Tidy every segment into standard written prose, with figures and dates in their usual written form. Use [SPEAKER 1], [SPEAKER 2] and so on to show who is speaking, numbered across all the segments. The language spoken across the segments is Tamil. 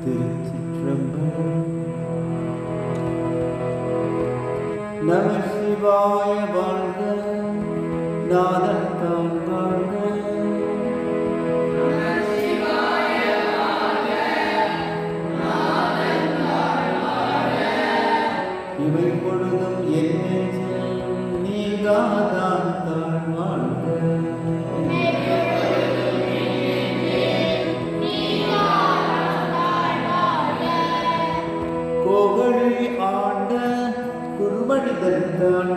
[SPEAKER 1] திருச்சிற்றம்பலம். நம சிவாய வாழ்க, நாதன் தான் வாழ்க. இவை பொழுதும் என் நெஞ்சில் நீங்காதான் தான் வாழ்க. கோகழி ஆண்ட குருமனிதன் தான்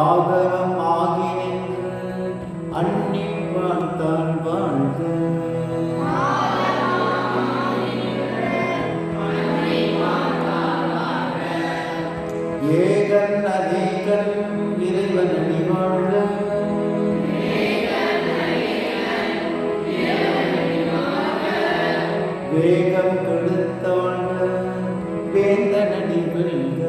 [SPEAKER 1] ஆகவம் ஆகி நின்று அன்னிப்பான் தான் வாழ்க. ஏகன் அநேகன் இறைவன் அடி வாழ்க. வேகம் கெடுத்தாண்ட வேந்தனடி வெல்க.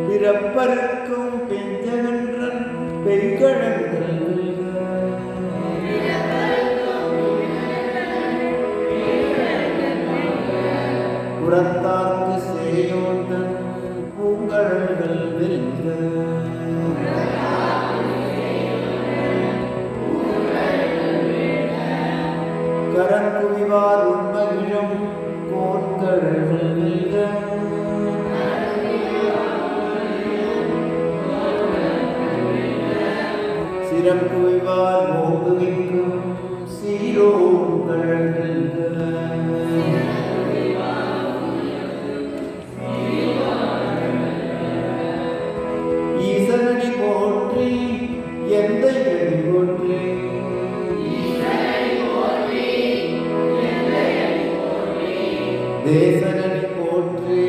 [SPEAKER 1] பிறப்பருக்கும் பெஞ்சகன்றன் பெய்கழல்கள் புறத்தார்க்கு சேயோந்தன் பூங்கழல்கள் வெல்க. கரங்குவிவார் உண்மகிழும் கோன்கழல்கள் வெல்க. சிறப்புவிவார் மோதுவிக்கும் சீரோன்கழல் வெல்க. ஈசனடி போற்றி எந்தை அடி போற்றி. தேசனடி போற்றி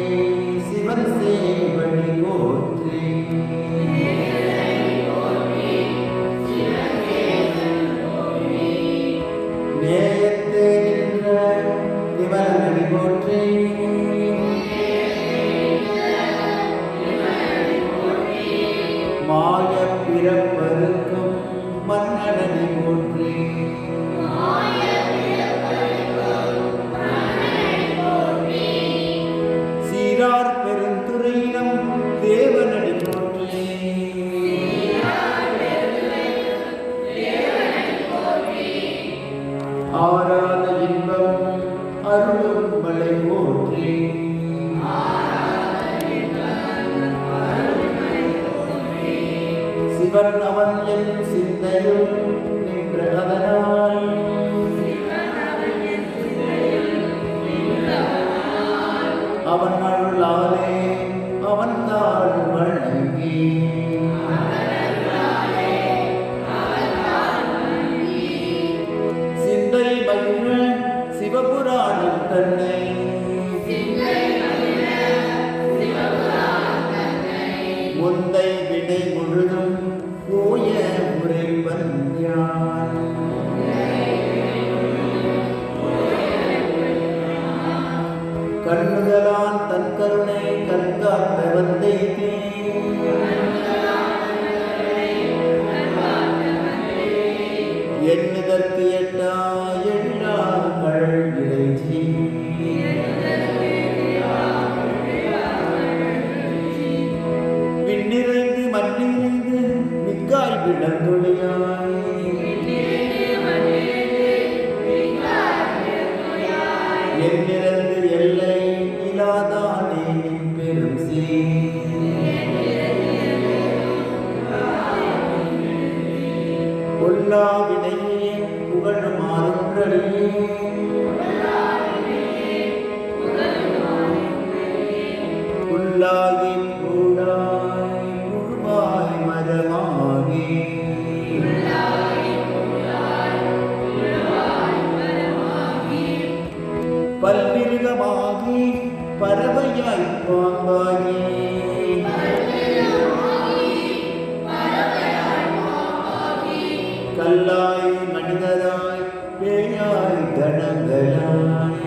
[SPEAKER 1] சிவன் சேவடி போற்றி. நேயத்தே நின்ற திவனடி போற்றி. மாய பிறப்பருக்கும் மன்னனடி போற்றி. சீரார் பெருந்துறையினம் தேவனடி போற்றி. ஆராத இன்பம் அருளும் மலை போற்றி. சிவன் அவன் என் சிந்தையுள் நின்ற அதனால் அவன் அருளாலே அவன் தாழ் வணங்கி சிந்தை மகிழ சிவபுராணம் தன்னை முந்தை விடை முழுதும் போய உரைவன் யான். கண்ணுதலான் தன் கருணை கண்காட்ட வந்தேனே. எண்ணுதற்கு எட்டா எண்ணாங்கள் இறைச்சி. விண்ணிறைந்து மண்ணிறைந்து மிக்காய் விளங்கொழியாய். என்னிறந்து எல்லை இலாதானே பெரும் பொல்லாவினையே புகழுமாறுன்றடியே. புல்லாகி பூடாய் புழுவாய் மரமாகி. பல்விருகமாகி பறவையாய் பாம்பாகி. கல்லாய் மனிதராய் பேயாய் கணங்களாய்.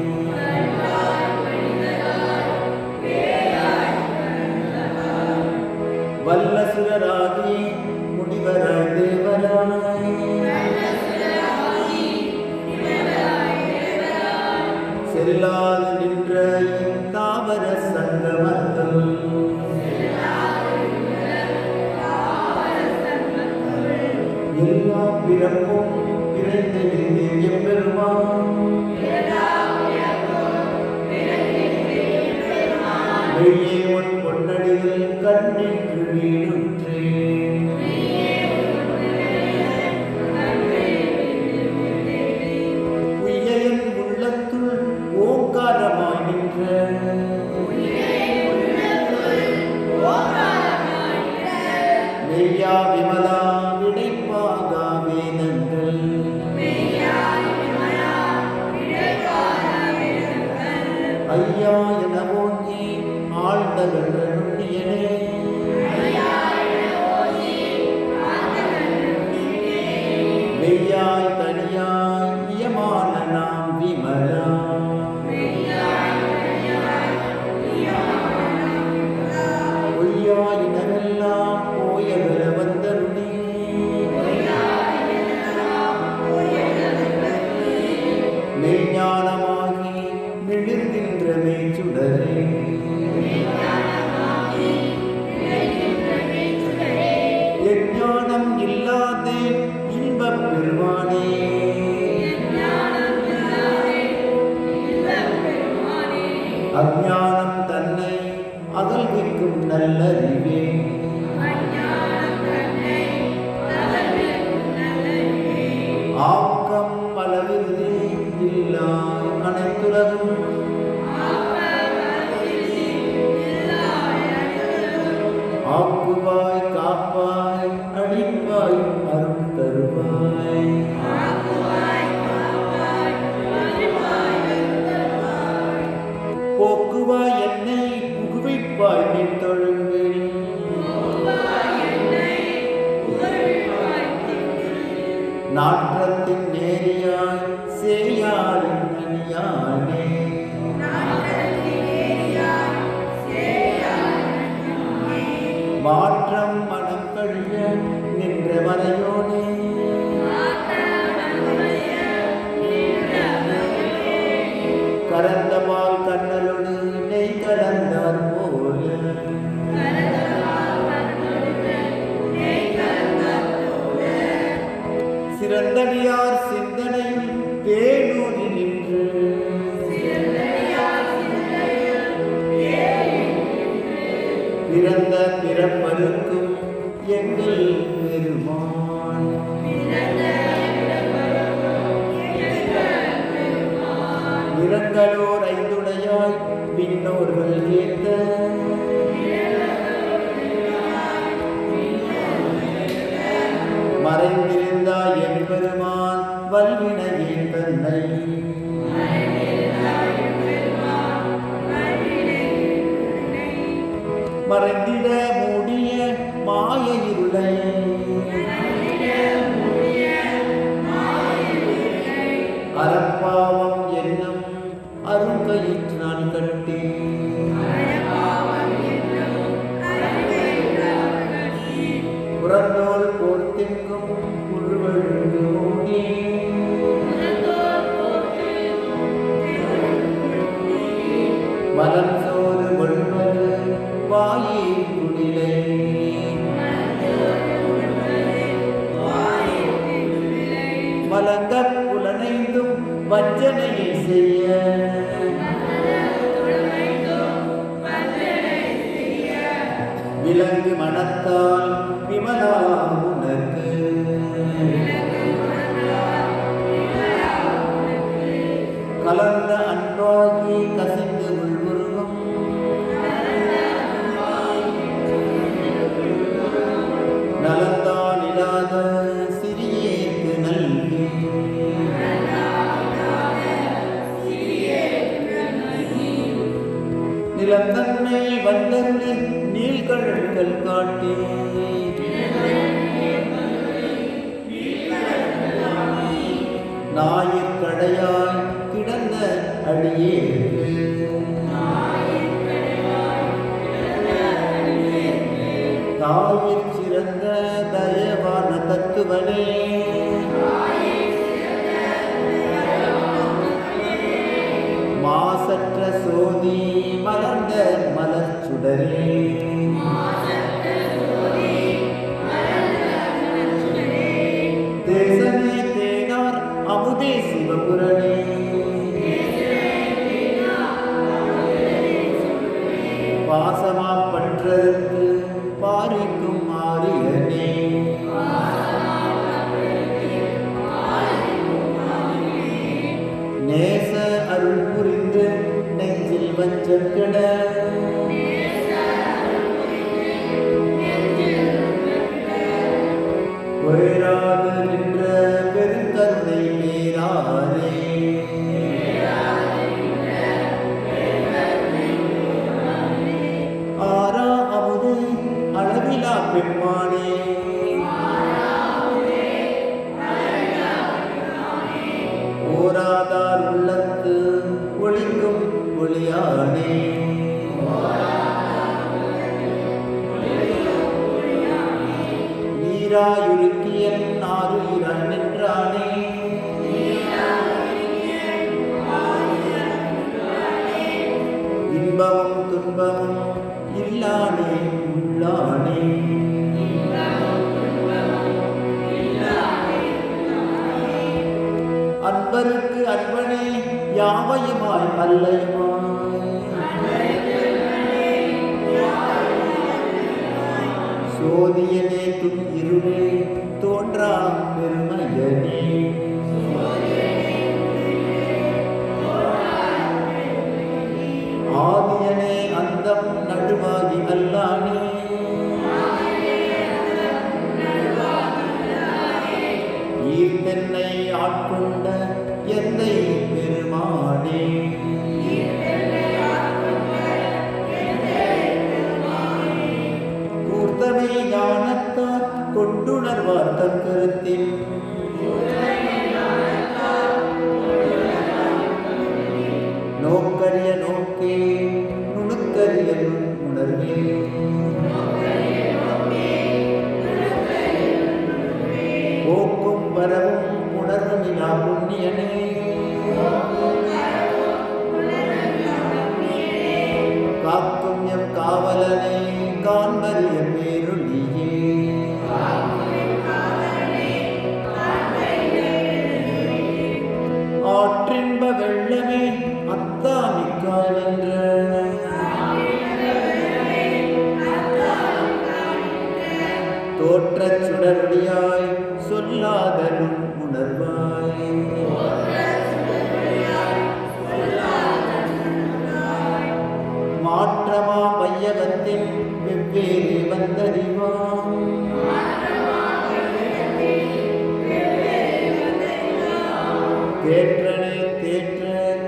[SPEAKER 1] செல்லாது நின்ற தாவர சங்கமத்துள் எல்லா பிறப்பும் பிறந்தெழுந்து எம்பெருமான் வெய்யே உன் பொன்னடிகள் கண்ணின்று வீணுற்றேன். உய்யன் உள்ளத்துள் ஓங்காரமாய் நின்ற மெய்யா விமலா விடைப்பாகா வேதங்கள் ஐயா என ஓங்கி ஆழ்ந்தகன்ற நுண்ணியனே மெய்யாய் தனியாய் இயமான நாம் விமலா பொய்யாயினவெல்லாம் போயகல வந்தருளே மெய்ஞானமாகி மிளிர்கின்ற மெய்ச்சுடரே எஞ்ஞானம் இல்லாதே இன்பப் பெருமானே அஞ்ஞானம் தன்னை அகல்விக்கும் நல்லறிவே ஆக்கம் அளவிருதே இல்லாய் அனைத்துலகும் ஆக்குவாய் காப்பாய் அழிப்பாய் அருள் தருவாய் போக்குவாய் என்னை புகுவிப்பாய் நின் தொழும்பில் நாற்றத்தின் நேரியாய் சேயாள் அணியானே மாற்றம் மனம் கழிய நின்ற மறையோனே கரந்த பால் கண்ணலோடு நெய் கலந்தார் போல சிறந்தடியார் சிந்தனையில் பேரூரி நின்று பிறந்த பிறப்பருக்கும் எங்கள் பெருமான் நிறங்களோர் ஐந்துடையாய் விண்ணோர்கள் ஏத்த மறைந்திருந்தாய் எம்பெருமான் வல்வினையே தன்னை மறைந்திட மூடிய மாய இருளை அறப்பாவம் என்னும் அருங்கயிற்றான் கட்டி புறந்தோல் போர்த்திற்கும் புழுவழுந்து மூடி மலம் சோறு கொள்வது வாயே குடிலை மலங்க புலனைந்தும் வஞ்சனையை செய்ய விலங்கு மனத்தால் விமலா உனக்கு கலந்த அன்பாகி கசிந்து உள்வுருவம் நலந்தான் இல்லாத சிறியேற்கு நல்கி நிலந்தன்மை வந்தருளி நீள்கழல்கள் காட்டி ஞாயிற்கடையாய் கிடந்த அடியேற்கு தாயிற் சிறந்த தயவான தத்துவனே மாசற்ற சோதி மலர்ந்த மலர் சுடரே தேசமே தேனார் அமுதே சிவபுரணே பாசமா பற்றற்கு பாரிக்கும் மாரியனே நேச அருள் புரிந்து நெஞ்சில் வஞ்சக்கட உயராது நின்ற பெருங்கருணை பேராரே ஆரா அமுதே அளவிலா பெம்மானே ஓராதார் உள்ளத்து ஒளிக்கும் ஒளியானே நீராயுருக்கியன் ஆறுயிரான் நின்றானே இன்பமும் துன்பமும் இல்லானே உள்ளானே அன்பருக்கு அன்பனே யாவையுமாய் அல்லையுமாய் சோதியனே துன் இருளே தோன்றா பெருமையனே ஆதியனே அந்தம் நடுவாகி அல்லானே ஈர்த்தென்னை ஆட்கொண்ட எந்தை பெருமானே கூர்த்தமே ஞானத்தார் கொண்டுணர்வார் தற்கருத்தில் நோக்கரிய நோக்கே நுணுக்கரிய உணர்வே போக்கும் வரவும் உணர்வுமிலா புண்ணியனே காக்கும் எம் காவலனே காண்பரிய பேருளியே ஆற்றின்ப வெள்ளமே அத்தாமிக்கால் என்ற தோற்றச் சுடரொளியாய் சொல்லாதனும் உணர்வாய் மாற்றமா பையகத்தின் வெவ்வேறு வந்தறிவாம் தேற்றனே தேற்ற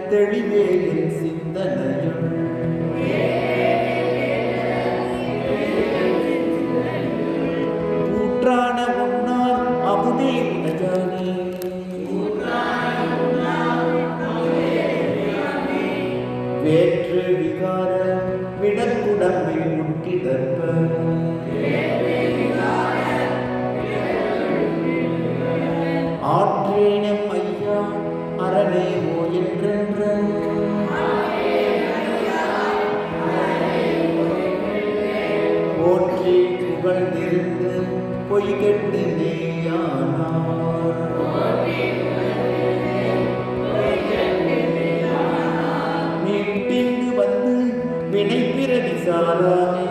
[SPEAKER 1] தெளிவே என் சிந்தனையும் ஊற்றான உன்னார் அமுதே உணஜானே வேற்று விகார விடக்குடம்பில் முட்டிதற்ப ஆற்றேனம் ஐயா அரணே ஓ என்றென்ற போற்றி புகழ்ந்திருந்து பொய்கெட்டு நீயானார் மீட்டிங்கு வந்து வினை பிறவி சாராமே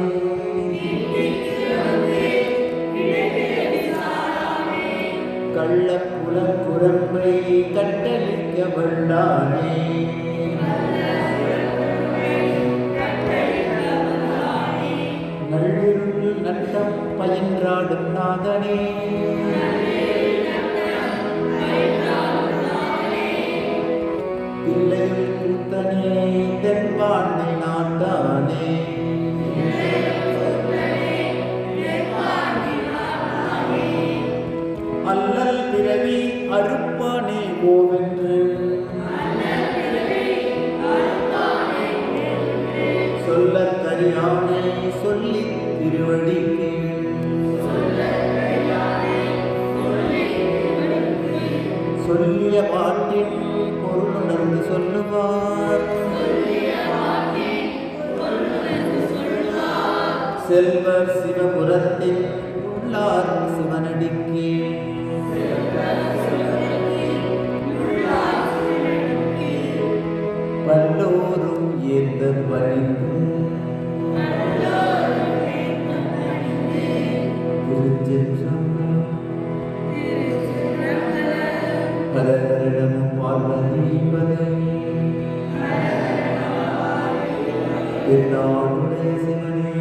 [SPEAKER 1] கள்ளப்புல புறம்பை கட்டளிக்க வல்லானே நள்ளிருள் நட்டம் பயின்றாடும் நாதனே பிள்ளையுள் கூத்தனே தென்பாண்மை நாட்டானே அல்லல் பிறவி அறுப்பானே கோவென்று சொல்லக் கரியானே சொல்லி திருவடிக்கு சொல்லிய பாட்டின் பொருளுணர்ந்து சொல்லுவார் செல்வர் சிவபுரத்தின் உள்ளார் சிவனடிக்கே. பல்லோரும் ஏத்த பணிந்து திருச்சிற்றம்பலம். ஹரஹரநம பார்வதீபதே. தென்னாடுடைய சிவனே